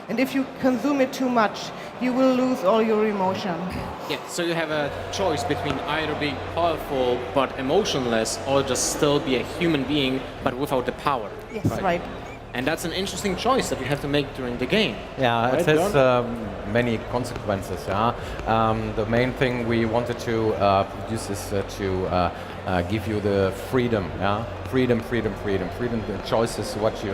And if you consume it too much, you will lose all your emotion. Yeah, so you have a choice between either being powerful but emotionless, or just still be a human being but without the power. Yes, right. And that's an interesting choice that you have to make during the game. Yeah, Right, it has many consequences. Yeah, the main thing we wanted to produce is to give you the freedom. Yeah, freedom. The choice is what you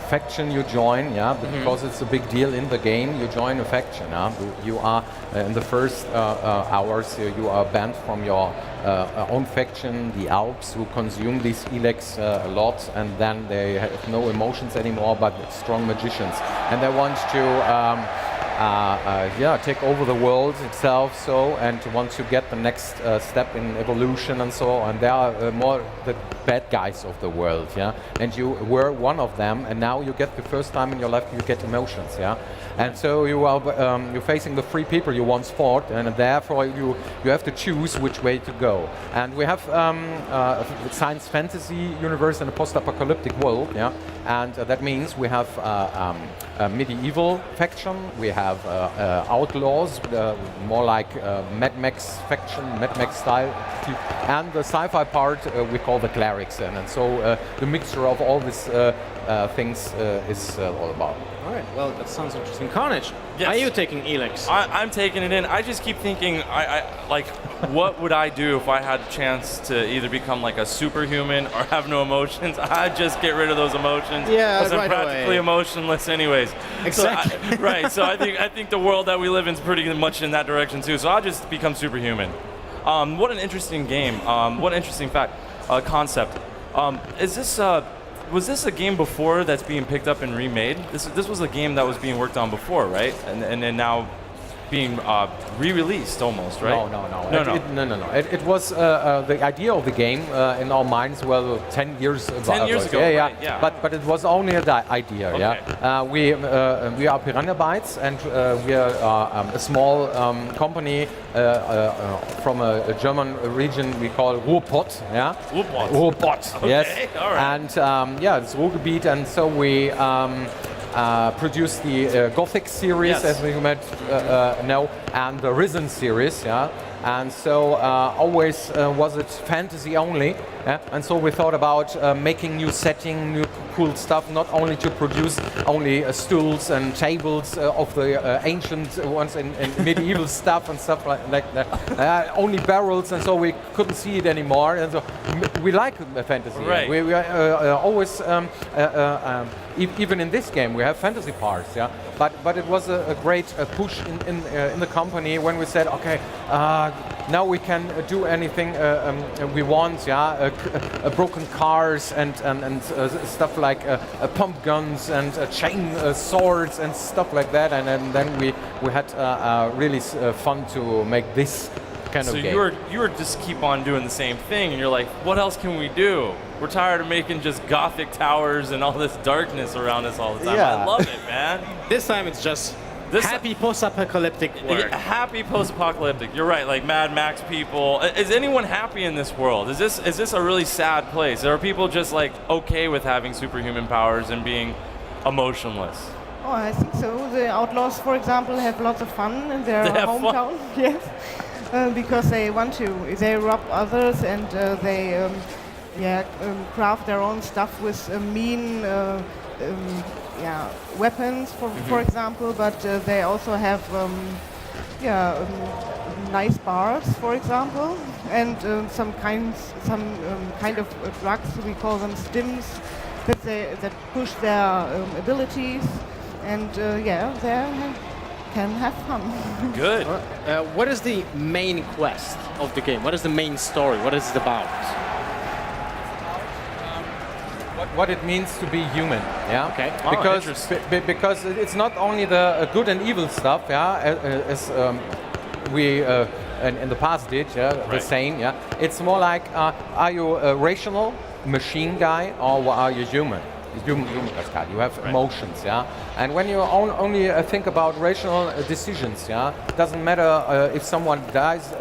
faction you join, yeah, because it's a big deal in the game. You join a faction. Yeah? You are in the first hours. You are banned from your own faction, the Alps, who consume these ELEX a lot, and then they have no emotions anymore, but strong magicians, and they want to. Take over the world itself. So, and want to get the next step in evolution and so on. They are more the bad guys of the world, yeah. And you were one of them, and now you get the first time in your life you get emotions, yeah. And so you are you're facing the three people you once fought, and therefore you have to choose which way to go. And we have a science fantasy universe and a post-apocalyptic world, yeah. And that means we have a medieval faction, we have outlaws, more like Mad Max faction, Mad Max style, and the sci-fi part we call the clerics, and so the mixture of all these things is all about. All right, well, that sounds interesting. Carnage, Yes. are you taking ELEX? I'm taking it in. I just keep thinking, like, what would I do if I had a chance to either become like a superhuman or have no emotions? I'd just get rid of those emotions. Yeah, because I'm right practically away. emotionless, anyways. Exactly. So right. So I think the world that we live in is pretty much in that direction too. So I'll just become superhuman. What an interesting game. What an interesting concept. Was this a game before that's being picked up and remade? This was a game that was being worked on before, right? And then now being re-released almost, right? No. It was the idea of the game in our minds. Well, 10 years ago. 10 years ago, yeah, right, yeah. But it was only an idea. Okay. Yeah. We are Piranha Bytes, and we are a small company from a German region we call Ruhrpott. Yeah. Ruhrpott. Okay, Yes. all right. And it's Ruhrgebiet, and so we. Produced the Gothic series, Yes. as we might know, and the Risen series, yeah. And so always was it fantasy only, yeah? And so we thought about making new setting, new cool stuff, not only to produce only stools and tables of the ancient ones and medieval stuff and stuff like that, only barrels, and so we couldn't see it anymore. And so we like fantasy. Right. We always, even in this game, we have fantasy parts, yeah. But it was a great push in the company when we said, okay, now we can do anything we want, yeah. Broken cars and stuff like pump guns and chain swords and stuff like that, and then we had really fun to make this kind of game. So you were just keep on doing the same thing, and you're like, what else can we do? We're tired of making just Gothic towers and all this darkness around us all the time. Yeah. I love it, man. This time it's just happy post-apocalyptic work. Happy post-apocalyptic. You're right, like Mad Max people. Is anyone happy in this world? Is this a really sad place? Are people just like okay with having superhuman powers and being emotionless? Oh, I think so. The outlaws, for example, have lots of fun in their They have hometown. Yes, because they want to. They rob others, and they craft their own stuff with mean weapons, for example. But they also have nice bars, for example, and some kind of drugs. We call them stims, that push their abilities, and they can have fun. Good. What is the main quest of the game? What is the main story? What is it about? What it means to be human, yeah. Okay. Because it's not only the good and evil stuff, yeah, as we in the past did, yeah, the Right. same, yeah. It's more like, are you a rational machine guy or are you human? Human guy. You have emotions, yeah. And when you only think about rational decisions, yeah, it doesn't matter if someone dies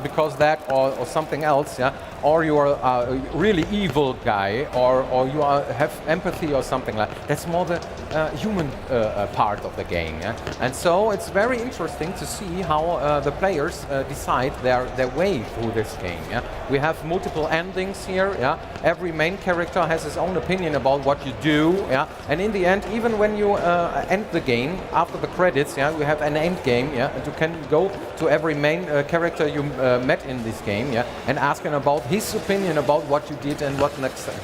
because that or something else, yeah, or you are a really evil guy, or you have empathy or something like that. That's more the human part of the game, yeah? And so it's very interesting to see how the players decide their way through this game. Yeah? We have multiple endings here. Yeah? Every main character has his own opinion about what you do. Yeah? And in the end, even when you end the game, after the credits, yeah, we have an end game, yeah? And you can go to every main character you met in this game, yeah? And ask him about his opinion about what you did and what next time.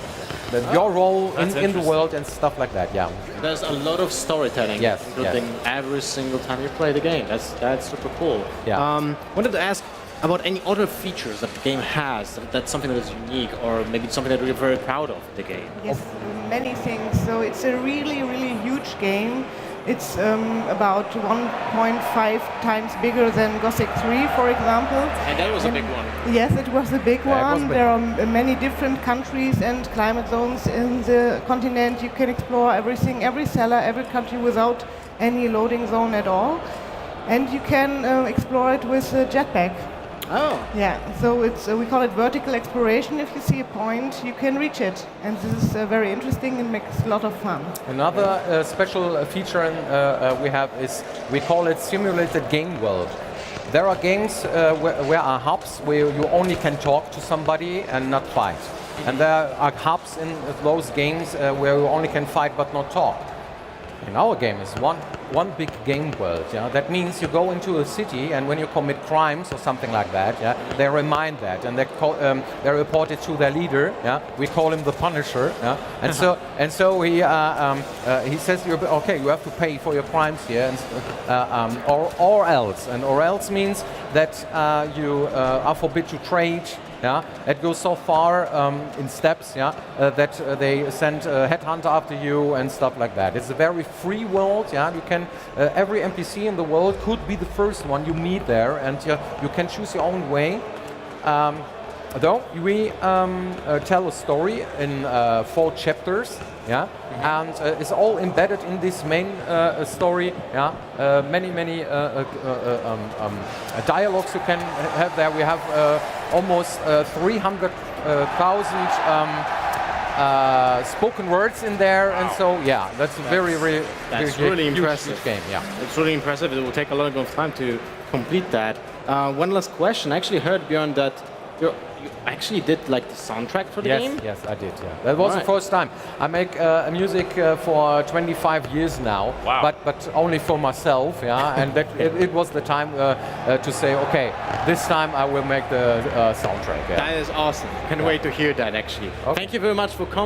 Your role in the world and stuff like that, yeah. There's a lot of storytelling, including every single time you play the game. That's super cool. Yeah. Wanted to ask about any other features that the game has, that's something that is unique, or maybe something that you're very proud of the game. Yes, many things. So it's a really, really huge game. It's about 1.5 times bigger than Gothic 3, for example. And that was a big one. Yes, it was a big one. There are many different countries and climate zones in the continent. You can explore everything, every cellar, every country without any loading zone at all. And you can explore it with a jetpack. Oh. Yeah, so it's we call it vertical exploration. If you see a point, you can reach it. And this is very interesting and makes a lot of fun. Another special feature we have is, we call it simulated game world. There are games where are hubs where you only can talk to somebody and not fight. And there are hubs in those games where you only can fight but not talk. In our game is one big game world. Yeah? That means you go into a city, and when you commit crimes or something like that, yeah, they remind that, and they report it to their leader. Yeah? We call him the Punisher. Yeah? And so he says, okay, you have to pay for your crimes here, and, or else. And or else means that you are forbid to trade. Yeah, it goes so far in steps, yeah, that they send a headhunter after you and stuff like that. It's a very free world, yeah. You can every NPC in the world could be the first one you meet there, and you can choose your own way. Though we tell a story in 4 chapters, yeah, and it's all embedded in this main story. Yeah, many dialogues you can have there. We have almost 300,000 spoken words in there, and so yeah, that's really impressive game. Yeah, it's really impressive. It will take a lot of time to complete that. One last question. I actually heard, Björn, that you actually did like the soundtrack for the game? Yes, I did. Yeah, that was the first time. I make music for 25 years now, but only for myself. Yeah, and that it was the time to say, okay, this time I will make the soundtrack. Yeah. That is awesome. Can't wait to hear that. Actually, thank you very much for coming.